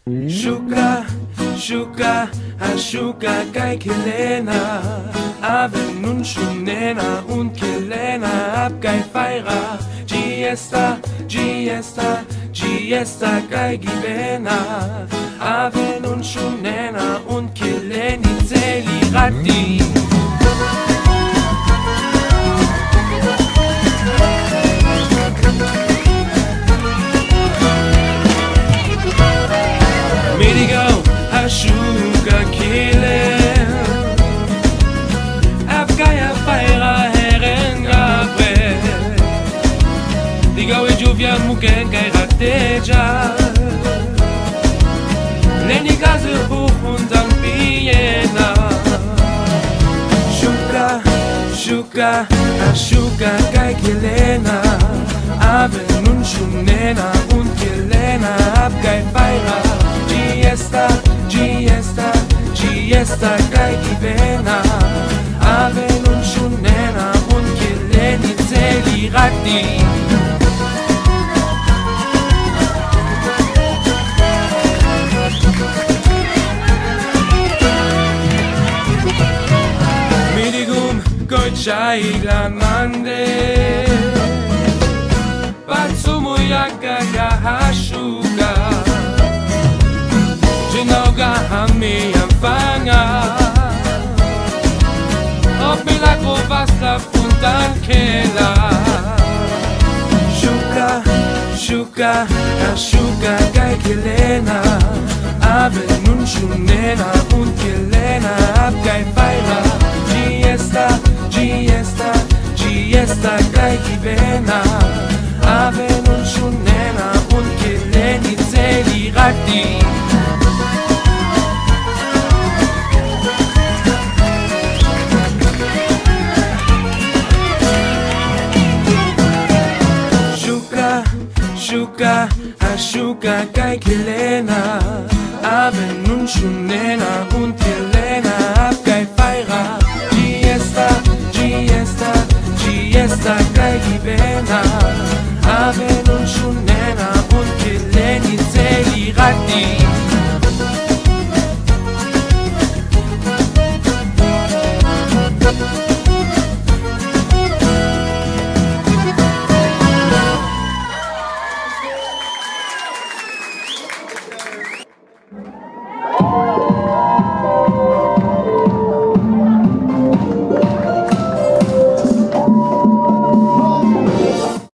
Shuka, shuka, ashuka kai Kelena, ave nun shunena und Kelena ab kai feira, giesta, giesta, giesta kai givena, ave nun shunena und Keleni zelirati. Medigo, ashuka kile Abgaya feira heren gabre Digo e juvia muken gai rateja Leni gaze hoch und am Biena Shuka, shuka, ashuka kai Kelena Ave nun shunena und Kelena abgai feira Giesta, giesta, giesta kai givena Ave nun shunena und Keleni zelirati Midigum goichai glanande Batsumu yagaga hashuka Jinoga hami empfanga Auf Milagro was la punta kela Shuka, shuka, ashuka kai Kelena Ave nun shunena und Kelena ab kai feira Giesta, giesta, giesta kai givena Ave nun shunena und Keleni zelirati Shuka, ashuka kai Kelena Ave nun shunena und Kelena ab kai feira Giesta, giesta, giesta kai givena Ave